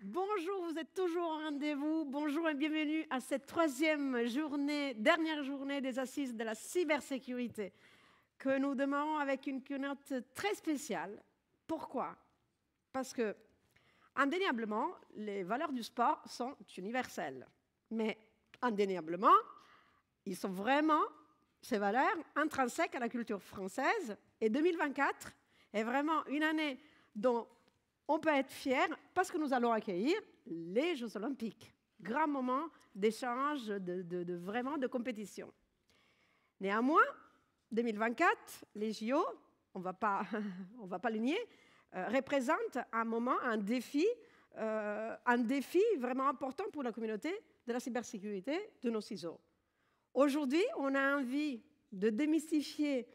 Bonjour, vous êtes toujours au rendez-vous. Bonjour et bienvenue à cette troisième journée, dernière journée des assises de la cybersécurité que nous démarrons avec une keynote très spéciale. Pourquoi? Parce que, indéniablement, les valeurs du sport sont universelles. Mais, indéniablement, ils sont vraiment, ces valeurs, intrinsèques à la culture française. Et 2024 est vraiment une année dont on peut être fier parce que nous allons accueillir les Jeux Olympiques. Grand moment d'échange, vraiment de compétition. Néanmoins, 2024, les JO, on ne va pas le nier, représentent un moment, un défi vraiment important pour la communauté de la cybersécurité de nos ciseaux. Aujourd'hui, on a envie de démystifier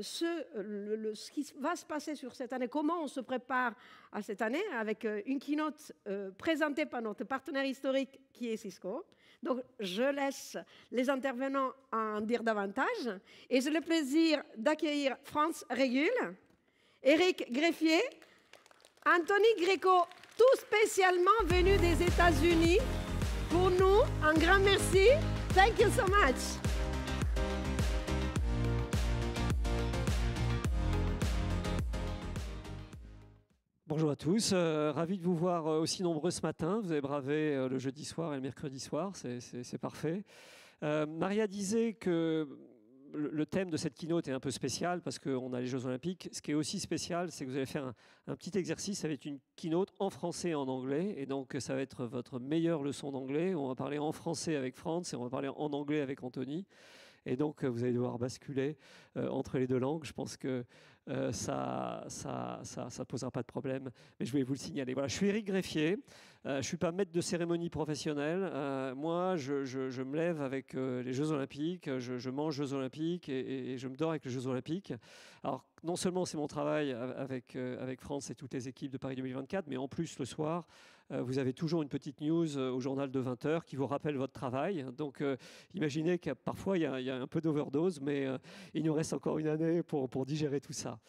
ce qui va se passer sur cette année, comment on se prépare à cette année avec une keynote présentée par notre partenaire historique qui est Cisco. Donc, je laisse les intervenants en dire davantage et j'ai le plaisir d'accueillir France Régul, Eric Greffier, Anthony Greco, tout spécialement venus des États-Unis. Pour nous, un grand merci. Thank you so much. Bonjour à tous, ravi de vous voir aussi nombreux ce matin. Vous avez bravé le jeudi soir et le mercredi soir, c'est parfait. Maria disait que le thème de cette keynote est un peu spécial parce qu'on a les Jeux Olympiques. Ce qui est aussi spécial, c'est que vous allez faire un petit exercice. Ça va être une keynote en français et en anglais. Et donc, ça va être votre meilleure leçon d'anglais. On va parler en français avec France et on va parler en anglais avec Anthony. Et donc, vous allez devoir basculer entre les deux langues. Je pense que ça posera pas de problème. Mais je vais vous le signaler. Voilà, je suis Eric Greffier. Je ne suis pas maître de cérémonie professionnelle. Moi, je me lève avec les Jeux Olympiques. Je mange Jeux Olympiques et je me dors avec les Jeux Olympiques. Alors, non seulement c'est mon travail avec France et toutes les équipes de Paris 2024, mais en plus, le soir, vous avez toujours une petite news au journal de 20 h qui vous rappelle votre travail. Donc, imaginez que parfois, il y a un peu d'overdose, mais il nous reste encore une année pour digérer tout ça.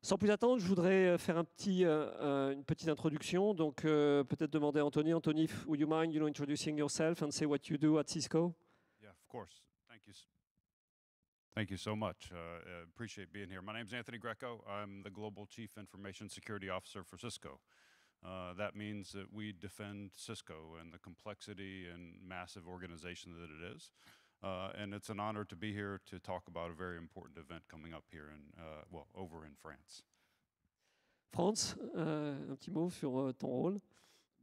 Sans plus attendre, je voudrais faire une petite introduction. Donc, peut-être demander à Anthony. Anthony, would you mind introducing yourself and say what you do at Cisco? Yeah, of course. Thank you. Thank you so much. Appreciate being here. My name is Anthony Greco. I'm the Global Chief Information Security Officer for Cisco. That means that we defend Cisco and the complexity and massive organization that it is. And it's an honor to be here to talk about a very important event coming up here over in France. France, un petit mot sur ton rôle.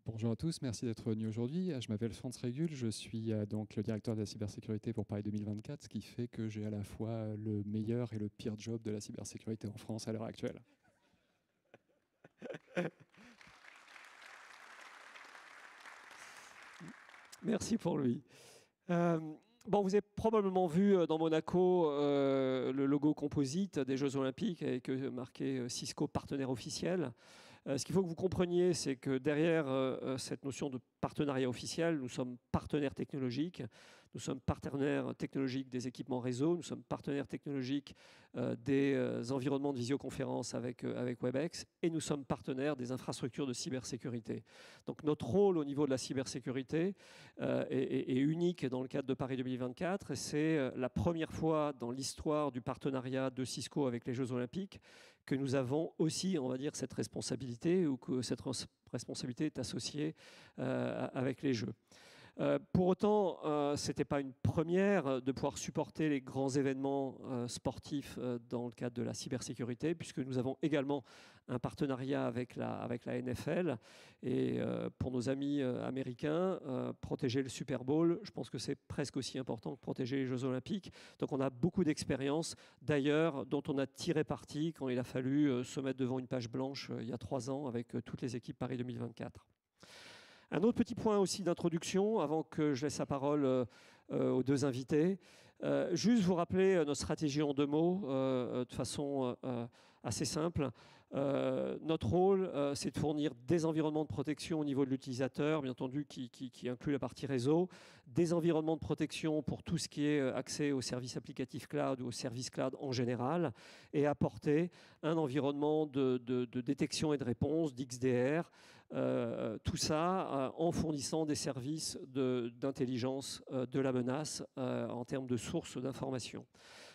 Bonjour à tous, merci d'être venus aujourd'hui. Je m'appelle France Régul, je suis donc le directeur de la cybersécurité pour Paris 2024, ce qui fait que j'ai à la fois le meilleur et le pire job de la cybersécurité en France à l'heure actuelle. Merci pour lui. Bon, vous avez probablement vu dans Monaco le logo composite des Jeux Olympiques avec marqué Cisco partenaire officiel. Ce qu'il faut que vous compreniez, c'est que derrière cette notion de partenariat officiel, nous sommes partenaires technologiques. Nous sommes partenaires technologiques des équipements réseau. Nous sommes partenaires technologiques des environnements de visioconférence avec Webex. Et nous sommes partenaires des infrastructures de cybersécurité. Donc notre rôle au niveau de la cybersécurité est unique dans le cadre de Paris 2024. C'est la première fois dans l'histoire du partenariat de Cisco avec les Jeux Olympiques que nous avons aussi, on va dire, cette responsabilité ou que cette responsabilité est associée avec les Jeux. Pour autant, ce n'était pas une première de pouvoir supporter les grands événements sportifs dans le cadre de la cybersécurité, puisque nous avons également un partenariat avec la NFL. Et pour nos amis américains, protéger le Super Bowl, je pense que c'est presque aussi important que protéger les Jeux Olympiques. Donc on a beaucoup d'expériences, d'ailleurs, dont on a tiré parti quand il a fallu se mettre devant une page blanche il y a 3 ans avec toutes les équipes Paris 2024. Un autre petit point aussi d'introduction, avant que je laisse la parole aux deux invités. Juste vous rappeler notre stratégie en 2 mots, de façon assez simple. Notre rôle, c'est de fournir des environnements de protection au niveau de l'utilisateur, bien entendu, qui inclut la partie réseau, des environnements de protection pour tout ce qui est accès aux services applicatifs cloud ou aux services cloud en général, et apporter un environnement de détection et de réponse, d'XDR, tout ça en fournissant des services d'intelligence de la menace en termes de sources d'information.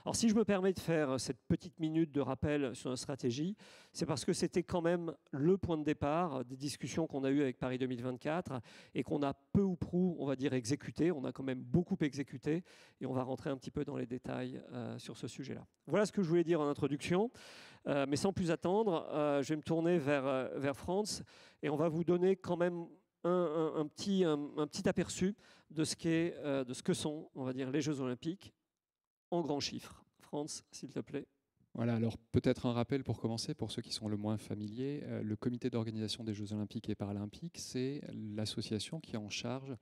Alors si je me permets de faire cette petite minute de rappel sur notre stratégie, c'est parce que c'était quand même le point de départ des discussions qu'on a eues avec Paris 2024 et qu'on a peu ou prou, on va dire, exécuté. On a quand même beaucoup exécuté et on va rentrer un petit peu dans les détails sur ce sujet-là. Voilà ce que je voulais dire en introduction. Mais sans plus attendre, je vais me tourner vers Franz et on va vous donner quand même un petit aperçu de ce que sont, on va dire, les Jeux Olympiques en grands chiffres. Franz, s'il te plaît. Voilà, alors peut-être un rappel pour commencer, pour ceux qui sont le moins familiers. Le comité d'organisation des Jeux Olympiques et Paralympiques, c'est l'association qui est en charge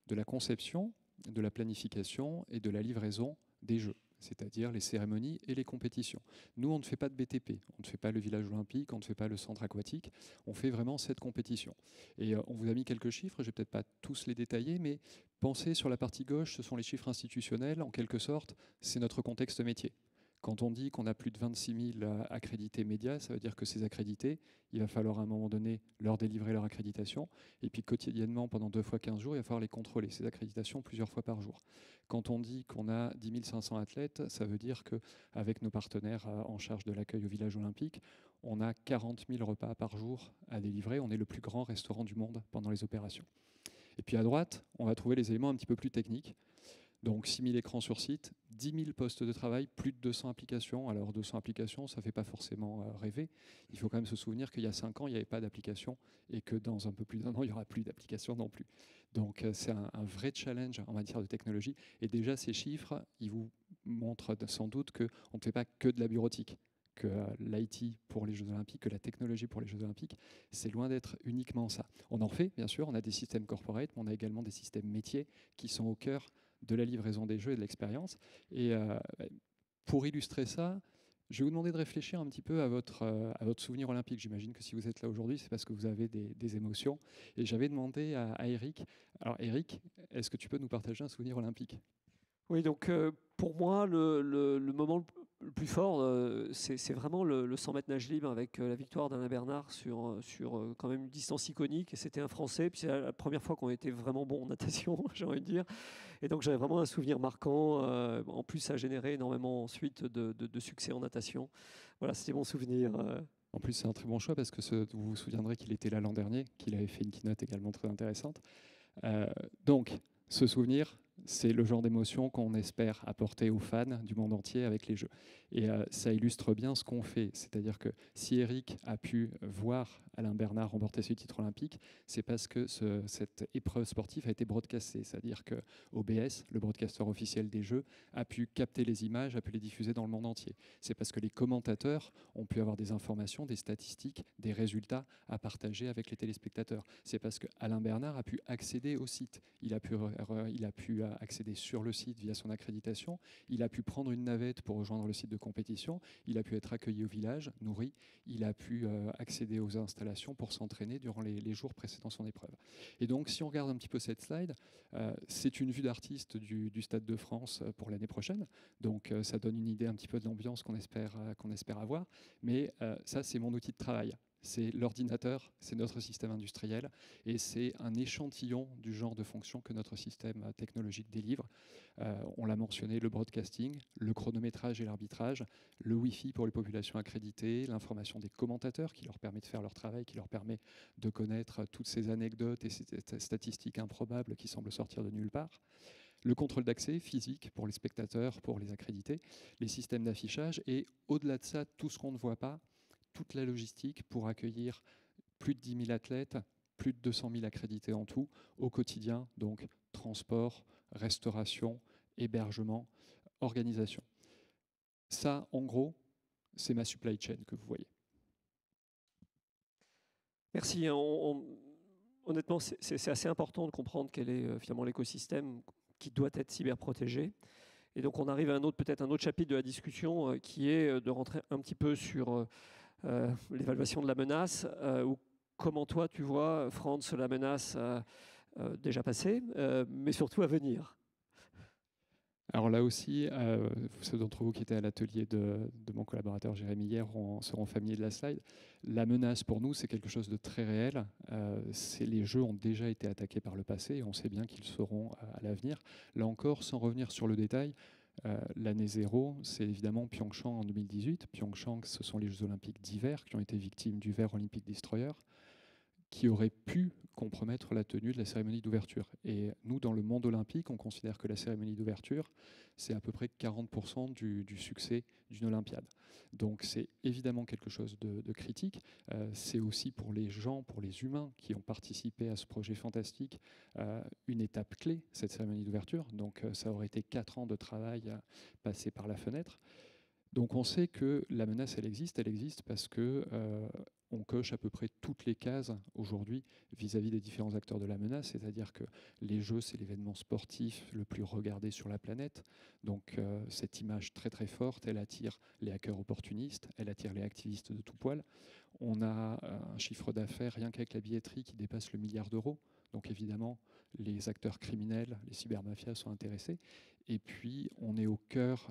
de la conception, de la planification et de la livraison des Jeux, c'est-à-dire les cérémonies et les compétitions. Nous, on ne fait pas de BTP, on ne fait pas le village olympique, on ne fait pas le centre aquatique, on fait vraiment cette compétition. Et on vous a mis quelques chiffres, je ne vais peut-être pas tous les détailler, mais pensez sur la partie gauche, ce sont les chiffres institutionnels, en quelque sorte, c'est notre contexte métier. Quand on dit qu'on a plus de 26 000 accrédités médias, ça veut dire que ces accrédités, il va falloir à un moment donné leur délivrer leur accréditation. Et puis quotidiennement, pendant 2 fois 15 jours, il va falloir les contrôler, ces accréditations, plusieurs fois par jour. Quand on dit qu'on a 10 500 athlètes, ça veut dire qu'avec nos partenaires en charge de l'accueil au village olympique, on a 40 000 repas par jour à délivrer. On est le plus grand restaurant du monde pendant les opérations. Et puis à droite, on va trouver les éléments un petit peu plus techniques. Donc 6 000 écrans sur site, 10 000 postes de travail, plus de 200 applications. Alors 200 applications, ça ne fait pas forcément rêver. Il faut quand même se souvenir qu'il y a 5 ans, il n'y avait pas d'application et que dans un peu plus d'1 an, il n'y aura plus d'applications non plus. Donc c'est un vrai challenge en matière de technologie. Et déjà, ces chiffres, ils vous montrent sans doute qu'on ne fait pas que de la bureautique, que l'IT pour les Jeux Olympiques, que la technologie pour les Jeux Olympiques, c'est loin d'être uniquement ça. On en fait, bien sûr, on a des systèmes corporate, mais on a également des systèmes métiers qui sont au cœur de la livraison des jeux et de l'expérience. Et pour illustrer ça, je vais vous demander de réfléchir un petit peu à votre souvenir olympique. J'imagine que si vous êtes là aujourd'hui, c'est parce que vous avez des émotions. Et j'avais demandé à Eric, alors Eric, est-ce que tu peux nous partager un souvenir olympique ? Oui, donc pour moi, le moment le plus fort, c'est vraiment le 100 mètres nage libre avec la victoire d'Alain Bernard sur quand même une distance iconique. Et c'était un Français, puis c'est la première fois qu'on était vraiment bon en natation, j'ai envie de dire. Et donc j'avais vraiment un souvenir marquant. En plus, ça a généré énormément ensuite de succès en natation. Voilà, c'était mon souvenir. En plus, c'est un très bon choix parce que vous vous souviendrez qu'il était là l'an dernier, qu'il avait fait une keynote également très intéressante. Donc, ce souvenir, c'est le genre d'émotion qu'on espère apporter aux fans du monde entier avec les Jeux. Et ça illustre bien ce qu'on fait. C'est-à-dire que si Eric a pu voir Alain Bernard remporter ce titre olympique, c'est parce que cette épreuve sportive a été broadcastée. C'est-à-dire que OBS, le broadcaster officiel des Jeux, a pu capter les images, a pu les diffuser dans le monde entier. C'est parce que les commentateurs ont pu avoir des informations, des statistiques, des résultats à partager avec les téléspectateurs. C'est parce que Alain Bernard a pu accéder au site. Il a pu accéder sur le site via son accréditation. Il a pu prendre une navette pour rejoindre le site de compétition. Il a pu être accueilli au village, nourri. Il a pu accéder aux installations pour s'entraîner durant les jours précédant son épreuve. Et donc, si on regarde un petit peu cette slide, c'est une vue d'artiste du Stade de France pour l'année prochaine. Donc, ça donne une idée un petit peu de l'ambiance qu'on espère avoir. Mais ça, c'est mon outil de travail. C'est l'ordinateur, c'est notre système industriel et c'est un échantillon du genre de fonction que notre système technologique délivre. On l'a mentionné, le broadcasting, le chronométrage et l'arbitrage, le Wi-Fi pour les populations accréditées, l'information des commentateurs qui leur permet de faire leur travail, qui leur permet de connaître toutes ces anecdotes et ces statistiques improbables qui semblent sortir de nulle part. Le contrôle d'accès physique pour les spectateurs, pour les accrédités, les systèmes d'affichage et au-delà de ça, tout ce qu'on ne voit pas, toute la logistique pour accueillir plus de 10 000 athlètes, plus de 200 000 accrédités en tout, au quotidien, donc transport, restauration, hébergement, organisation. Ça, en gros, c'est ma supply chain que vous voyez. Merci. Honnêtement, c'est assez important de comprendre quel est finalement l'écosystème qui doit être cyberprotégé. Et donc, on arrive à peut-être un autre chapitre de la discussion qui est de rentrer un petit peu sur l'évaluation de la menace, ou comment toi tu vois, Franz, la menace déjà passée, mais surtout à venir. Alors là aussi, ceux d'entre vous qui étaient à l'atelier de mon collaborateur Jérémy hier seront familiers de la slide. La menace pour nous, c'est quelque chose de très réel. Les jeux ont déjà été attaqués par le passé et on sait bien qu'ils seront à l'avenir. Là encore, sans revenir sur le détail, l'année zéro, c'est évidemment Pyeongchang en 2018. Pyeongchang, ce sont les Jeux Olympiques d'hiver qui ont été victimes du Ver Olympic Destroyer, qui aurait pu compromettre la tenue de la cérémonie d'ouverture. Et nous, dans le monde olympique, on considère que la cérémonie d'ouverture, c'est à peu près 40% du succès d'une Olympiade. Donc c'est évidemment quelque chose de critique. C'est aussi pour les gens, pour les humains qui ont participé à ce projet fantastique, une étape clé, cette cérémonie d'ouverture. Donc ça aurait été 4 ans de travail passé par la fenêtre. Donc on sait que la menace, elle existe parce que on coche à peu près toutes les cases aujourd'hui vis-à-vis des différents acteurs de la menace, c'est-à-dire que les jeux, c'est l'événement sportif le plus regardé sur la planète. Donc cette image très très forte, elle attire les hackers opportunistes, elle attire les activistes de tout poil. On a un chiffre d'affaires rien qu'avec la billetterie qui dépasse le 1 milliard d'euros. Donc évidemment, les acteurs criminels, les cybermafias sont intéressés. Et puis, on est au cœur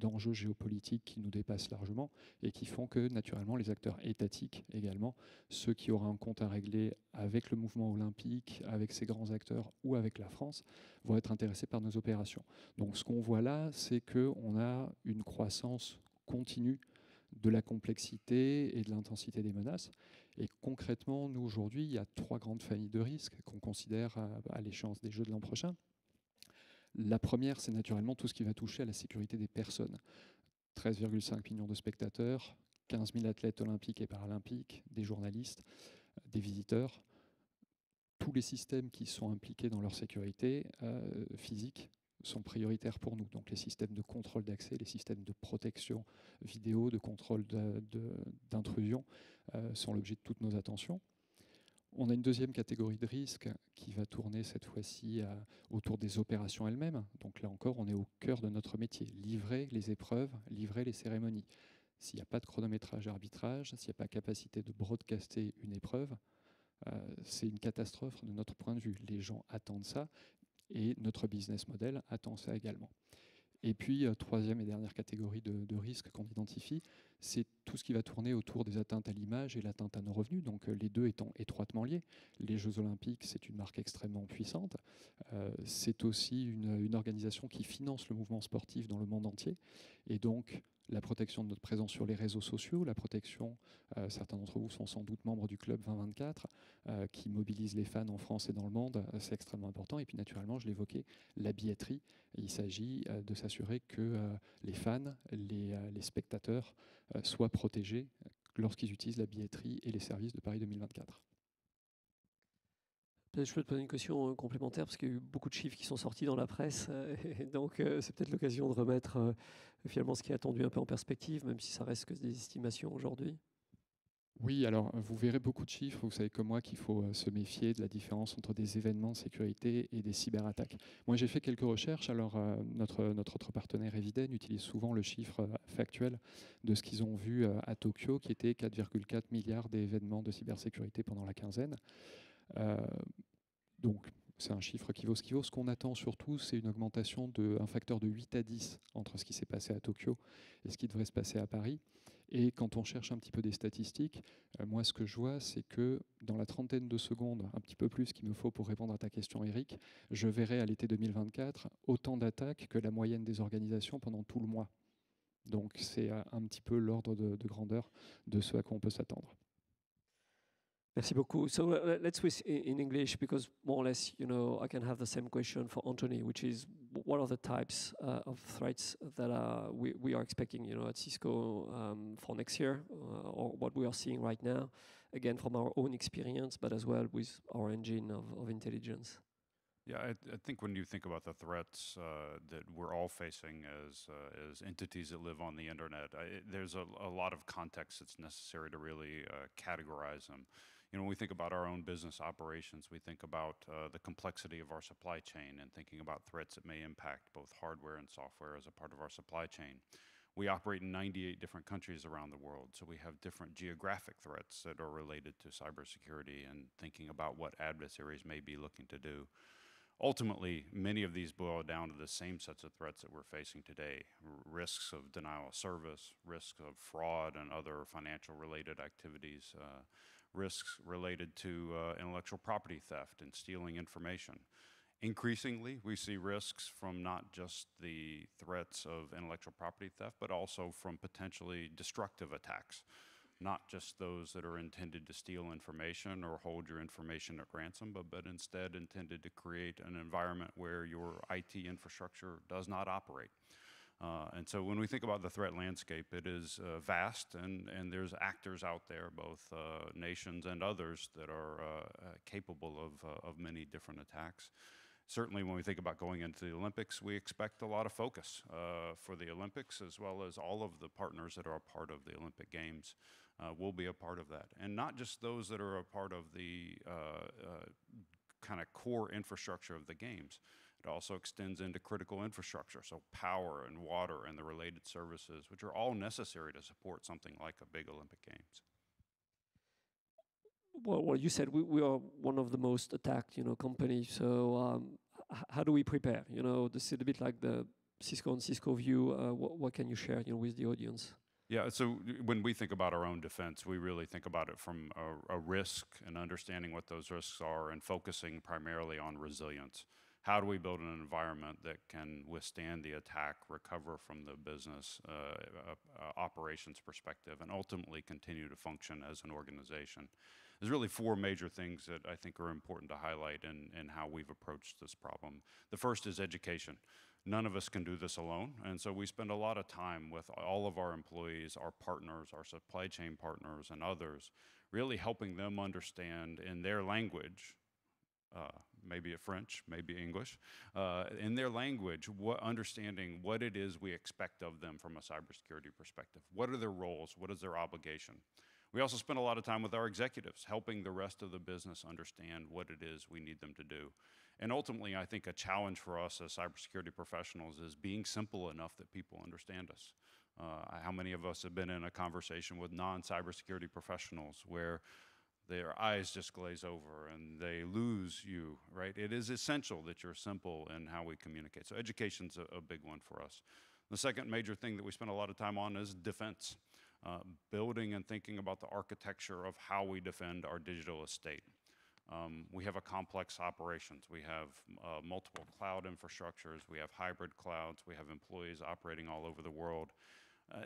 d'enjeux géopolitiques qui nous dépassent largement et qui font que, naturellement, les acteurs étatiques également, ceux qui auront un compte à régler avec le mouvement olympique, avec ces grands acteurs ou avec la France, vont être intéressés par nos opérations. Donc, ce qu'on voit là, c'est qu'on a une croissance continue de la complexité et de l'intensité des menaces. Et concrètement, nous, aujourd'hui, il y a 3 grandes familles de risques qu'on considère à l'échéance des Jeux de l'an prochain. La première, c'est naturellement tout ce qui va toucher à la sécurité des personnes. 13,5 millions de spectateurs, 15 000 athlètes olympiques et paralympiques, des journalistes, des visiteurs. Tous les systèmes qui sont impliqués dans leur sécurité physique sont prioritaires pour nous. Donc les systèmes de contrôle d'accès, les systèmes de protection vidéo, de contrôle d'intrusion sont l'objet de toutes nos attentions. On a une deuxième catégorie de risque qui va tourner cette fois-ci autour des opérations elles-mêmes. Donc là encore, on est au cœur de notre métier. Livrer les épreuves, livrer les cérémonies. S'il n'y a pas de chronométrage arbitrage, s'il n'y a pas capacité de broadcaster une épreuve, c'est une catastrophe de notre point de vue. Les gens attendent ça et notre business model attend ça également. Et puis, troisième et dernière catégorie de risques qu'on identifie, c'est tout ce qui va tourner autour des atteintes à l'image et l'atteinte à nos revenus, donc les deux étant étroitement liés. Les Jeux Olympiques, c'est une marque extrêmement puissante. C'est aussi une organisation qui finance le mouvement sportif dans le monde entier. Et donc, la protection de notre présence sur les réseaux sociaux, la protection, certains d'entre vous sont sans doute membres du Club 2024, qui mobilise les fans en France et dans le monde, c'est extrêmement important. Et puis naturellement, je l'évoquais, la billetterie. Il s'agit de s'assurer que les fans, les spectateurs soient protégés lorsqu'ils utilisent la billetterie et les services de Paris 2024. Peut-être je peux te poser une question complémentaire parce qu'il y a eu beaucoup de chiffres qui sont sortis dans la presse et donc c'est peut-être l'occasion de remettre finalement ce qui est attendu un peu en perspective, même si ça reste que des estimations aujourd'hui. Oui, alors vous verrez beaucoup de chiffres. Vous savez comme moi qu'il faut se méfier de la différence entre des événements de sécurité et des cyberattaques. Moi, j'ai fait quelques recherches. Alors, notre autre partenaire Eviden utilise souvent le chiffre factuel de ce qu'ils ont vu à Tokyo, qui était 4,4 milliards d'événements de cybersécurité pendant la quinzaine. Donc, c'est un chiffre qui vaut ce qu'il vaut. Ce qu'on attend surtout, c'est une augmentation d'un facteur de 8 à 10 entre ce qui s'est passé à Tokyo et ce qui devrait se passer à Paris. Et quand on cherche un petit peu des statistiques, moi ce que je vois, c'est que dans la trentaine de secondes, un petit peu plus qu'il me faut pour répondre à ta question Eric, je verrai à l'été 2024 autant d'attaques que la moyenne des organisations pendant tout le mois. Donc c'est un petit peu l'ordre de grandeur de ce à quoi on peut s'attendre. Merci beaucoup. So let's switch in English because more or less, you know, I can have the same question for Anthony, which is what are the types of threats that we are expecting, you know, at Cisco for next year, or what we are seeing right now, again from our own experience, but as well with our engine of intelligence. Yeah, I think when you think about the threats that we're all facing as entities that live on the internet, there's a lot of context that's necessary to really categorize them. You know, when we think about our own business operations, we think about the complexity of our supply chain and thinking about threats that may impact both hardware and software as a part of our supply chain. We operate in 98 different countries around the world, so we have different geographic threats that are related to cybersecurity and thinking about what adversaries may be looking to do. Ultimately, many of these boil down to the same sets of threats that we're facing today. Risks of denial of service, risks of fraud and other financial related activities, risks related to intellectual property theft and stealing information. Increasingly, we see risks from not just the threats of intellectual property theft, but also from potentially destructive attacks. Not just those that are intended to steal information or hold your information at ransom, but instead intended to create an environment where your IT infrastructure does not operate. And so when we think about the threat landscape, it is vast, and there's actors out there, both nations and others, that are capable of many different attacks. Certainly when we think about going into the Olympics, we expect a lot of focus for the Olympics, as well as all of the partners that are a part of the Olympic Games will be a part of that. And not just those that are a part of the kind of core infrastructure of the Games. It also extends into critical infrastructure, so power and water and the related services, which are all necessary to support something like a big Olympic Games. Well, you said we are one of the most attacked, you know, companies. So how do we prepare? You know, this is a bit like the Cisco and Cisco view. What can you share, you know, with the audience? Yeah, so when we think about our own defense, we really think about it from a risk and understanding what those risks are and focusing primarily on resilience. How do we build an environment that can withstand the attack, recover from the business operations perspective, and ultimately continue to function as an organization? There's really four major things that I think are important to highlight in how we've approached this problem. The first is education. None of us can do this alone, and so we spend a lot of time with all of our employees, our partners, our supply chain partners, and others, really helping them understand in their language, maybe French, maybe English, in their language, understanding what it is we expect of them from a cybersecurity perspective. What are their roles? What is their obligation? We also spend a lot of time with our executives, helping the rest of the business understand what it is we need them to do. And ultimately, I think a challenge for us as cybersecurity professionals is being simple enough that people understand us. How many of us have been in a conversation with non-cybersecurity professionals where their eyes just glaze over and they lose you, right? It is essential that you're simple in how we communicate. So education's a big one for us. The second major thing that we spend a lot of time on is defense. Building and thinking about the architecture of how we defend our digital estate. We have a complex operations. We have multiple cloud infrastructures. We have hybrid clouds. We have employees operating all over the world.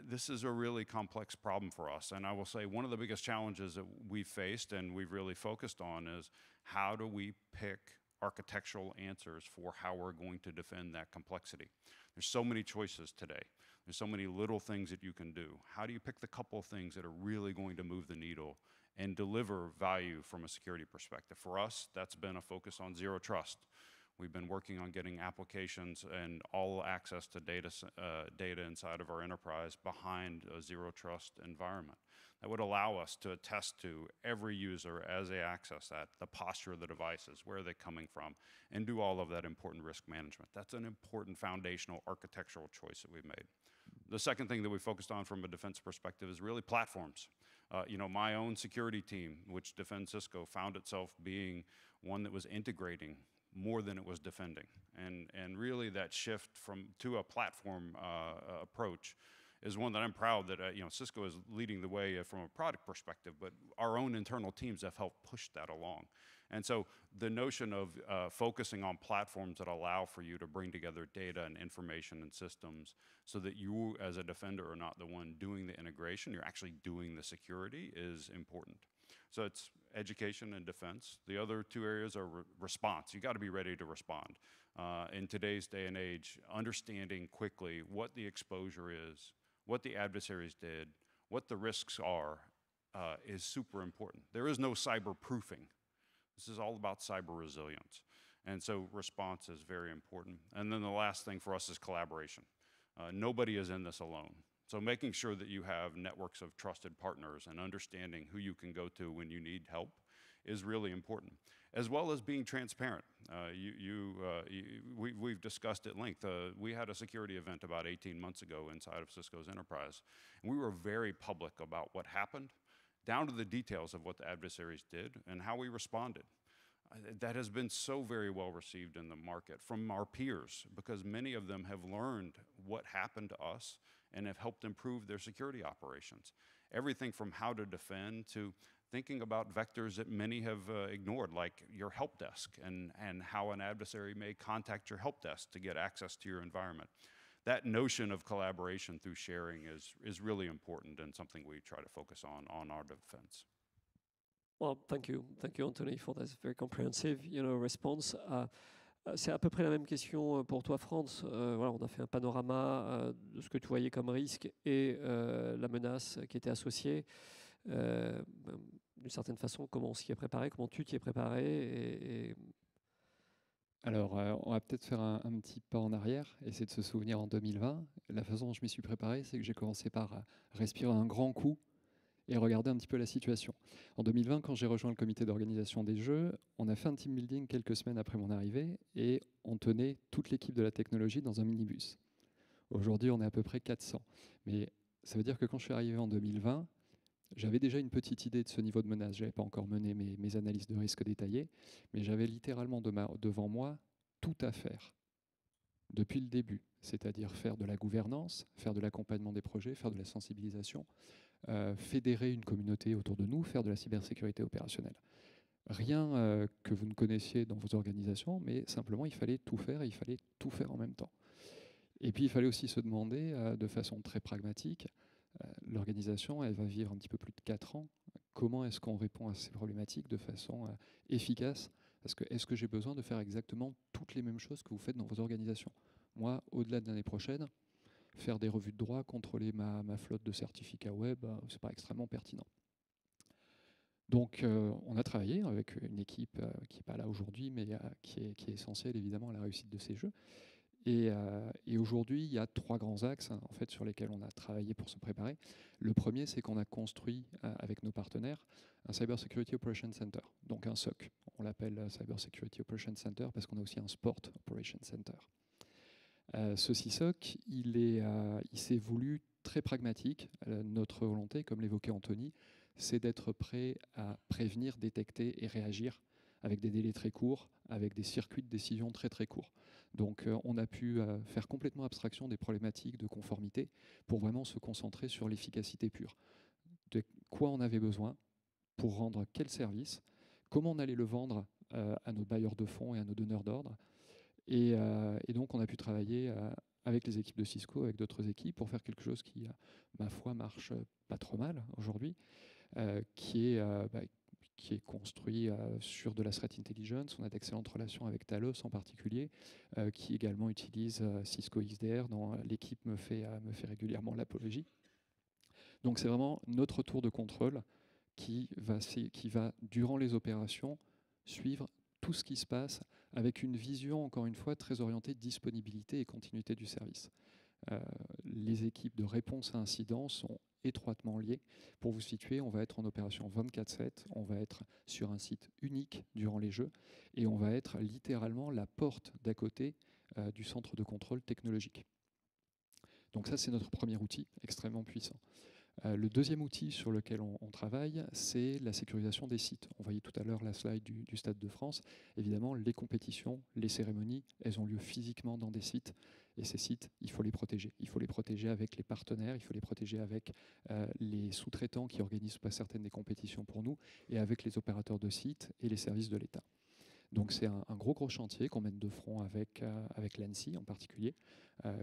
This is a really complex problem for us. And I will say one of the biggest challenges that we've faced and we've really focused on is how do we pick architectural answers for how we're going to defend that complexity. There's so many choices today. There's so many little things that you can do. How do you pick the couple of things that are really going to move the needle and deliver value from a security perspective? For us, that's been a focus on zero trust. We've been working on getting applications and all access to data inside of our enterprise behind a zero trust environment. That would allow us to attest to every user as they access that, the posture of the devices, where are they coming from, and do all of that important risk management. That's an important foundational architectural choice that we've made. The second thing that we focused on from a defense perspective is really platforms. You know, my own security team, which defends Cisco, found itself being one that was integrating more than it was defending. And really that shift to a platform approach is one that I'm proud that Cisco is leading the way from a product perspective, but our own internal teams have helped push that along. And so the notion of focusing on platforms that allow for you to bring together data and information and systems so that you as a defender are not the one doing the integration, you're actually doing the security is important. So it's education and defense. The other two areas are response. You got to be ready to respond. In today's day and age, understanding quickly what the exposure is, what the adversaries did, what the risks are, is super important. There is no cyber proofing. This is all about cyber resilience. And so response is very important. And then the last thing for us is collaboration. Nobody is in this alone. So making sure that you have networks of trusted partners and understanding who you can go to when you need help is really important, as well as being transparent. We've discussed at length. We had a security event about 18 months ago inside of Cisco's enterprise, and we were very public about what happened, down to the details of what the adversaries did and how we responded. That has been so very well received in the market from our peers, because many of them have learned what happened to us and have helped improve their security operations. Everything from how to defend to thinking about vectors that many have ignored, like your help desk and how an adversary may contact your help desk to get access to your environment. That notion of collaboration through sharing is really important and something we try to focus on our defense. Well, thank you, Anthony, for this very comprehensive, response. C'est à peu près la même question pour toi, Franz. Voilà, on a fait un panorama de ce que tu voyais comme risque et la menace qui était associée. D'une certaine façon, comment on s'y est préparé, comment tu t'y es préparé Alors, on va peut-être faire un petit pas en arrière, essayer de se souvenir en 2020. La façon dont je m'y suis préparé, c'est que j'ai commencé par respirer un grand coup et regarder un petit peu la situation. En 2020, quand j'ai rejoint le comité d'organisation des Jeux, on a fait un team building quelques semaines après mon arrivée et on tenait toute l'équipe de la technologie dans un minibus. Aujourd'hui, on est à peu près 400. Mais ça veut dire que quand je suis arrivé en 2020, j'avais déjà une petite idée de ce niveau de menace. Je n'avais pas encore mené mes analyses de risque détaillées, mais j'avais littéralement devant moi tout à faire depuis le début, c'est-à-dire faire de la gouvernance, faire de l'accompagnement des projets, faire de la sensibilisation, fédérer une communauté autour de nous, faire de la cybersécurité opérationnelle. Rien que vous ne connaissiez dans vos organisations, mais simplement il fallait tout faire et il fallait tout faire en même temps. Et puis il fallait aussi se demander de façon très pragmatique, l'organisation elle va vivre un petit peu plus de 4 ans, comment est-ce qu'on répond à ces problématiques de façon efficace? Parce que est-ce que j'ai besoin de faire exactement toutes les mêmes choses que vous faites dans vos organisations? Moi, au-delà de l'année prochaine, faire des revues de droit, contrôler ma flotte de certificats web, ce n'est pas extrêmement pertinent. Donc, on a travaillé avec une équipe qui n'est pas là aujourd'hui, mais qui est essentielle évidemment à la réussite de ces jeux. Et aujourd'hui, il y a 3 grands axes en fait, sur lesquels on a travaillé pour se préparer. Le premier, c'est qu'on a construit avec nos partenaires un Cyber Security Operations Center, donc un SOC. On l'appelle Cyber Security Operations Center parce qu'on a aussi un Sport Operations Center. Ce CISOC, il s'est voulu très pragmatique. Notre volonté, comme l'évoquait Anthony, c'est d'être prêt à prévenir, détecter et réagir avec des délais très courts, avec des circuits de décision très très courts. Donc on a pu faire complètement abstraction des problématiques de conformité pour vraiment se concentrer sur l'efficacité pure. De quoi on avait besoin pour rendre quel service, comment on allait le vendre à nos bailleurs de fonds et à nos donneurs d'ordre. Et donc on a pu travailler avec les équipes de Cisco, avec d'autres équipes, pour faire quelque chose qui, ma foi, marche pas trop mal aujourd'hui, qui est construit sur de la threat intelligence. On a d'excellentes relations avec Talos en particulier, qui également utilise Cisco XDR, dont l'équipe me fait régulièrement l'apologie. Donc c'est vraiment notre tour de contrôle qui va, durant les opérations, suivre tout ce qui se passe avec une vision, encore une fois, très orientée disponibilité et continuité du service. Les équipes de réponse à incidents sont étroitement liées. Pour vous situer, on va être en opération 24/7, on va être sur un site unique durant les Jeux et on va être littéralement la porte d'à côté du centre de contrôle technologique. Donc ça, c'est notre premier outil extrêmement puissant. Le deuxième outil sur lequel on travaille, c'est la sécurisation des sites. On voyait tout à l'heure la slide du Stade de France. Évidemment, les compétitions, les cérémonies, elles ont lieu physiquement dans des sites. Et ces sites, il faut les protéger. Il faut les protéger avec les partenaires, il faut les protéger avec les sous-traitants qui organisent pas certaines des compétitions pour nous, et avec les opérateurs de sites et les services de l'État. Donc c'est un gros chantier qu'on mène de front avec l'ANSSI en particulier,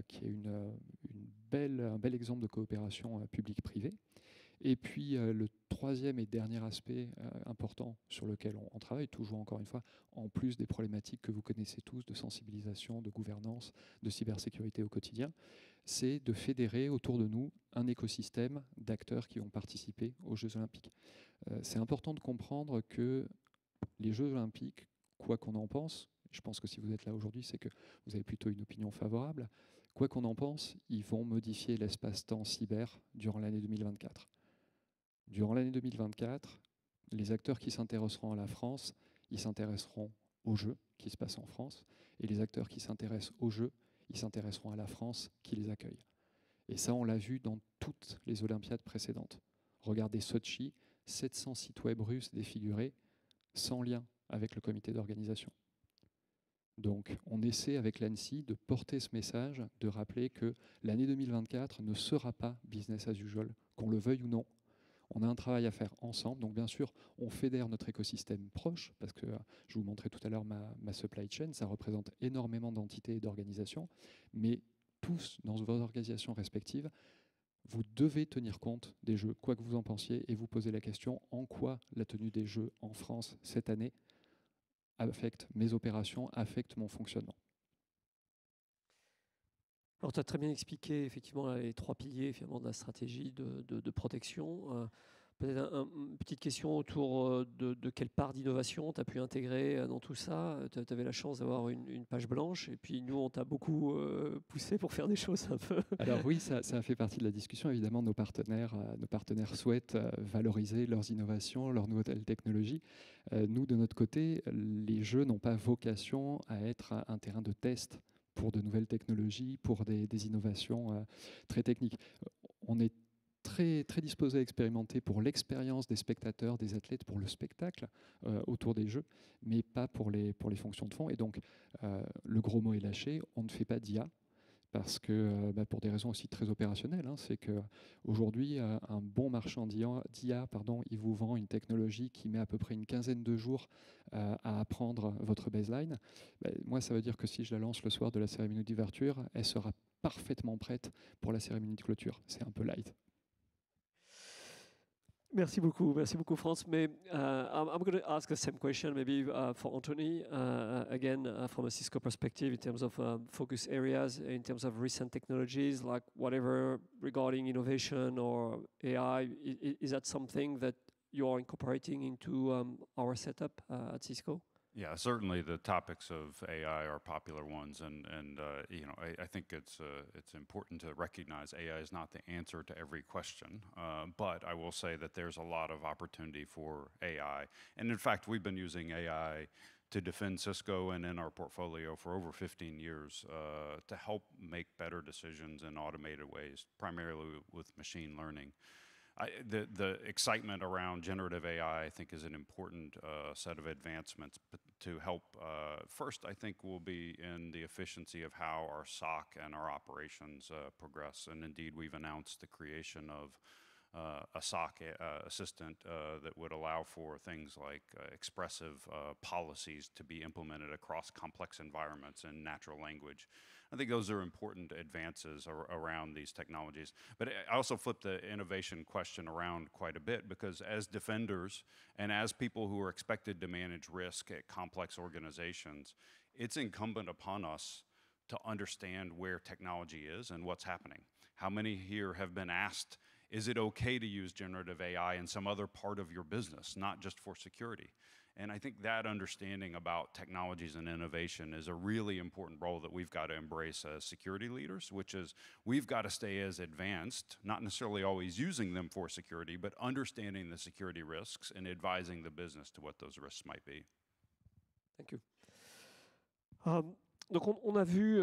qui est un bel exemple de coopération publique-privée. Et puis le troisième et dernier aspect important sur lequel on travaille, toujours encore une fois, en plus des problématiques que vous connaissez tous de sensibilisation, de gouvernance, de cybersécurité au quotidien, c'est de fédérer autour de nous un écosystème d'acteurs qui vont participer aux Jeux Olympiques. C'est important de comprendre que les Jeux Olympiques, quoi qu'on en pense, je pense que si vous êtes là aujourd'hui, c'est que vous avez plutôt une opinion favorable, quoi qu'on en pense, ils vont modifier l'espace-temps cyber durant l'année 2024. Durant l'année 2024, les acteurs qui s'intéresseront à la France, ils s'intéresseront aux Jeux qui se passent en France, et les acteurs qui s'intéressent aux Jeux, ils s'intéresseront à la France qui les accueille. Et ça, on l'a vu dans toutes les Olympiades précédentes. Regardez Sochi, 700 sites web russes défigurés, sans lien avec le comité d'organisation. Donc, on essaie avec l'ANSSI de porter ce message, de rappeler que l'année 2024 ne sera pas business as usual, qu'on le veuille ou non. On a un travail à faire ensemble. Donc, bien sûr, on fédère notre écosystème proche, parce que je vous montrais tout à l'heure ma supply chain, ça représente énormément d'entités et d'organisations, mais tous, dans vos organisations respectives, vous devez tenir compte des Jeux, quoi que vous en pensiez, et vous poser la question en quoi la tenue des Jeux en France cette année affecte mes opérations, affecte mon fonctionnement. Alors, tu as très bien expliqué effectivement les trois piliers finalement, de la stratégie de protection. Peut-être une petite question autour de quelle part d'innovation tu as pu intégrer dans tout ça. Tu avais la chance d'avoir une page blanche et puis nous, on t'a beaucoup poussé pour faire des choses un peu. Alors oui, ça a fait partie de la discussion. Évidemment, nos partenaires souhaitent valoriser leurs innovations, leurs nouvelles technologies. Nous, de notre côté, les Jeux n'ont pas vocation à être un terrain de test pour de nouvelles technologies, pour des innovations très techniques. On est très disposé à expérimenter pour l'expérience des spectateurs, des athlètes, pour le spectacle autour des Jeux, mais pas pour les fonctions de fond. Et donc, le gros mot est lâché, on ne fait pas d'IA, parce que pour des raisons aussi très opérationnelles, c'est qu'aujourd'hui, un bon marchand d'IA, il vous vend une technologie qui met à peu près une quinzaine de jours à apprendre votre baseline. Moi, ça veut dire que si je la lance le soir de la cérémonie d'ouverture, elle sera parfaitement prête pour la cérémonie de clôture. C'est un peu light. Merci beaucoup, France. Mais I'm going to ask the same question maybe for Anthony, again from a Cisco perspective in terms of focus areas, in terms of recent technologies, like whatever regarding innovation or AI. Is that something that you are incorporating into our setup at Cisco? Yeah, certainly the topics of AI are popular ones, and I think it's important to recognize AI is not the answer to every question, but I will say that there's a lot of opportunity for AI, and in fact, we've been using AI to defend Cisco and in our portfolio for over 15 years to help make better decisions in automated ways, primarily with machine learning. The excitement around generative AI, I think, is an important set of advancements to help. First, I think will be in the efficiency of how our SOC and our operations progress. And indeed, we've announced the creation of a SOC assistant that would allow for things like expressive policies to be implemented across complex environments in natural language. I think those are important advances around these technologies. But I also flip the innovation question around quite a bit, because as defenders and as people who are expected to manage risk at complex organizations, it's incumbent upon us to understand where technology is and what's happening. How many here have been asked, is it okay to use generative AI in some other part of your business, not just for security? And I think that understanding about technologies and innovation is a really important role that we've got to embrace as security leaders, which is we've got to stay as advanced, not necessarily always using them for security, but understanding the security risks and advising the business to what those risks might be. Thank you. Donc on a vu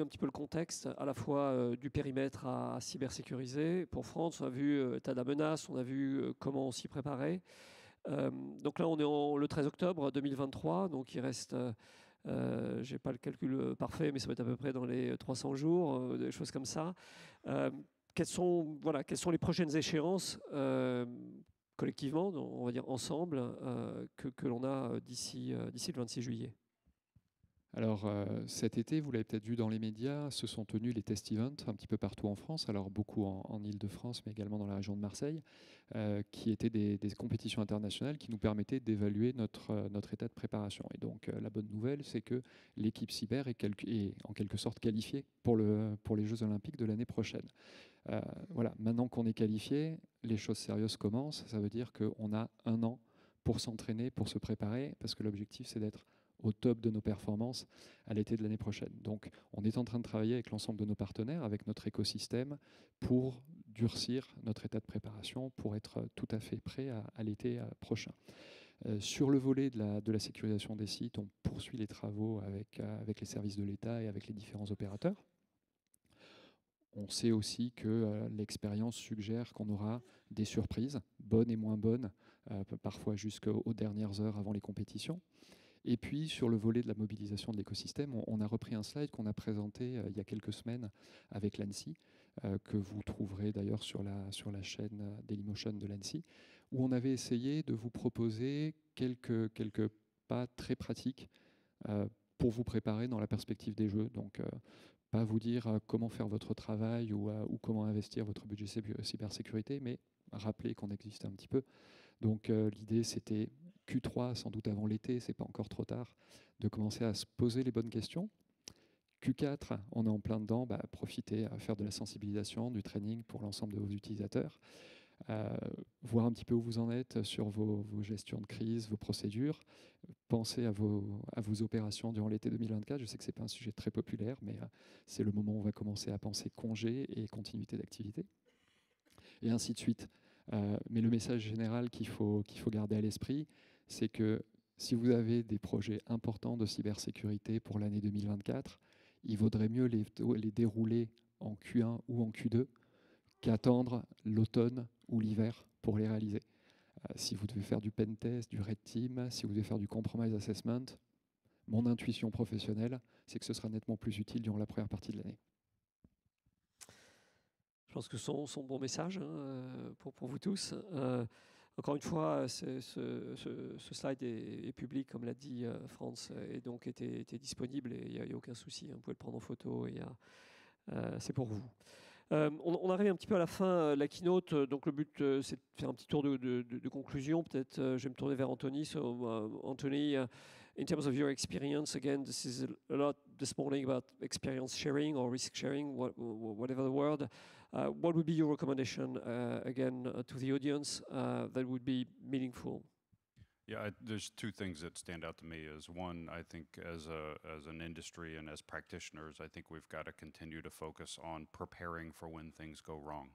un petit peu le contexte à la fois du périmètre à cybersécuriser. Pour France, on a vu état de la menace, on a vu comment on s'y préparait. Donc là, on est le 13 octobre 2023, donc il reste Je n'ai pas le calcul parfait, mais ça va être à peu près dans les 300 jours, des choses comme ça. Quelles sont les prochaines échéances collectivement, on va dire ensemble, que l'on a d'ici le 26 juillet? Alors cet été, vous l'avez peut-être vu dans les médias, se sont tenus les test events un petit peu partout en France, alors beaucoup en Île-de-France, mais également dans la région de Marseille, qui étaient des compétitions internationales qui nous permettaient d'évaluer notre état de préparation. Et donc la bonne nouvelle, c'est que l'équipe cyber est en quelque sorte qualifiée pour les Jeux Olympiques de l'année prochaine. Voilà, maintenant qu'on est qualifié, les choses sérieuses commencent. Ça veut dire qu'on a 1 an pour s'entraîner, pour se préparer, parce que l'objectif, c'est d'être au top de nos performances à l'été de l'année prochaine. Donc, on est en train de travailler avec l'ensemble de nos partenaires, avec notre écosystème, pour durcir notre état de préparation, pour être tout à fait prêt à l'été prochain. Sur le volet de la sécurisation des sites, on poursuit les travaux avec les services de l'État et avec les différents opérateurs. On sait aussi que l'expérience suggère qu'on aura des surprises, bonnes et moins bonnes, parfois jusqu'aux dernières heures avant les compétitions. Et puis, sur le volet de la mobilisation de l'écosystème, on a repris un slide qu'on a présenté il y a quelques semaines avec l'ANSSI, que vous trouverez d'ailleurs sur la chaîne Dailymotion de l'ANSSI, où on avait essayé de vous proposer quelques pas très pratiques pour vous préparer dans la perspective des Jeux. Donc, pas vous dire comment faire votre travail ou comment investir votre budget cybersécurité, mais rappeler qu'on existe un petit peu. Donc l'idée, c'était Q3, sans doute avant l'été, c'est pas encore trop tard, de commencer à se poser les bonnes questions. Q4, on est en plein dedans, profitez à faire de la sensibilisation, du training pour l'ensemble de vos utilisateurs, voir un petit peu où vous en êtes sur vos gestions de crise, vos procédures, pensez à vos opérations durant l'été 2024. Je sais que ce n'est pas un sujet très populaire, mais c'est le moment où on va commencer à penser congé et continuité d'activité, et ainsi de suite. Mais le message général qu'il faut garder à l'esprit, c'est que si vous avez des projets importants de cybersécurité pour l'année 2024, il vaudrait mieux les dérouler en Q1 ou en Q2 qu'attendre l'automne ou l'hiver pour les réaliser. Si vous devez faire du pen test, du red team, si vous devez faire du compromise assessment, mon intuition professionnelle, c'est que ce sera nettement plus utile durant la première partie de l'année. Je pense que son bon message pour vous tous. Encore une fois, ce slide est public, comme l'a dit France, et donc était disponible, et il n'y a aucun souci, vous pouvez le prendre en photo, et c'est pour vous. On arrive un petit peu à la fin de la keynote, donc le but c'est de faire un petit tour de conclusion. Peut-être je vais me tourner vers Anthony. Anthony, in terms of your experience, again, this is a lot this morning about experience sharing or risk sharing, whatever the word. What would be your recommendation again to the audience that would be meaningful? Yeah, there's 2 things that stand out to me. Is one, I think as an industry and as practitioners, I think we've got to continue to focus on preparing for when things go wrong.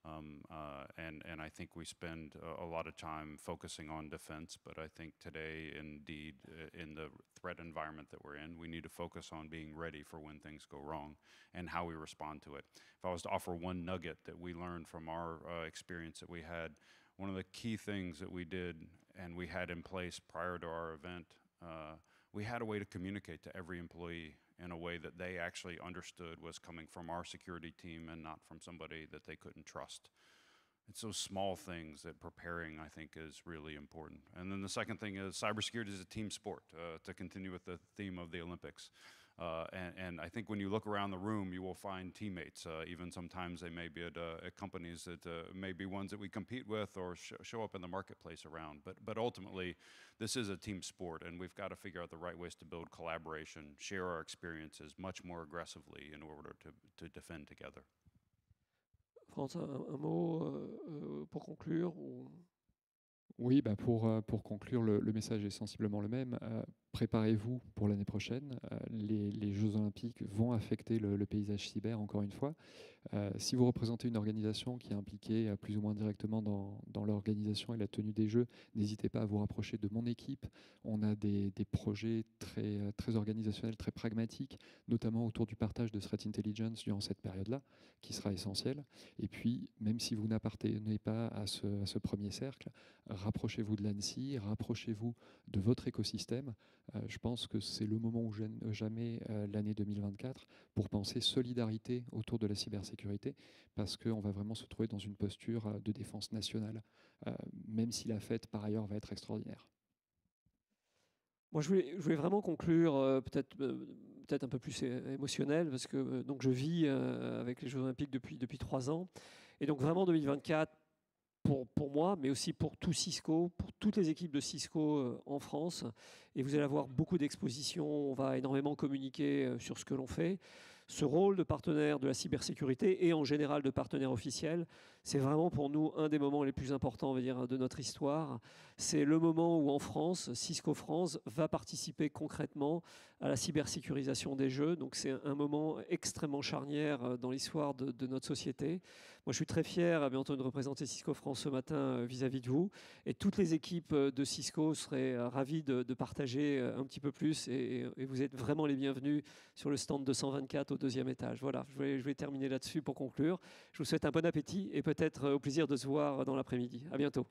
And I think we spend a lot of time focusing on defense, but I think today, indeed, in the threat environment that we're in, we need to focus on being ready for when things go wrong and how we respond to it. If I was to offer one nugget that we learned from our experience that we had, one of the key things that we did and we had in place prior to our event, we had a way to communicate to every employee in a way that they actually understood was coming from our security team and not from somebody that they couldn't trust. It's those small things that preparing, I think, is really important. And then the second thing is cybersecurity is a team sport, to continue with the theme of the Olympics. And I think when you look around the room, you will find teammates. Even sometimes they may be at companies that may be ones that we compete with or show up in the marketplace around. But ultimately, this is a team sport, and we've got to figure out the right ways to build collaboration, share our experiences much more aggressively in order to defend together. France, un mot pour conclure Oui, pour conclure, le message est sensiblement le même. Préparez-vous pour l'année prochaine. Les Jeux Olympiques vont affecter le paysage cyber, encore une fois. Si vous représentez une organisation qui est impliquée plus ou moins directement dans l'organisation et la tenue des Jeux, n'hésitez pas à vous rapprocher de mon équipe. On a des projets très organisationnels, très pragmatiques, notamment autour du partage de threat intelligence durant cette période-là, qui sera essentiel. Et puis, même si vous n'appartenez pas à ce premier cercle, rapprochez-vous de l'ANSSI, rapprochez-vous de votre écosystème, Je pense que c'est le moment ou jamais l'année 2024 pour penser solidarité autour de la cybersécurité, parce qu'on va vraiment se trouver dans une posture de défense nationale, même si la fête par ailleurs va être extraordinaire. Moi, je voulais vraiment conclure, peut-être un peu plus émotionnel, parce que donc je vis avec les Jeux Olympiques depuis 3 ans. Et donc vraiment 2024, pour moi, mais aussi pour tout Cisco, pour toutes les équipes de Cisco en France. Et vous allez avoir beaucoup d'expositions, on va énormément communiquer sur ce que l'on fait. Ce rôle de partenaire de la cybersécurité et en général de partenaire officiel, c'est vraiment pour nous un des moments les plus importants, on va dire, de notre histoire. C'est le moment où en France, Cisco France va participer concrètement à la cybersécurisation des Jeux. Donc c'est un moment extrêmement charnière dans l'histoire de notre société. Moi, je suis très fier, bien entendu, de représenter Cisco France ce matin vis-à-vis de vous. Et toutes les équipes de Cisco seraient ravies de partager un petit peu plus. Et vous êtes vraiment les bienvenus sur le stand 224 au 2e étage. Voilà, je vais terminer là-dessus pour conclure. Je vous souhaite un bon appétit et peut-être au plaisir de se voir dans l'après-midi. À bientôt.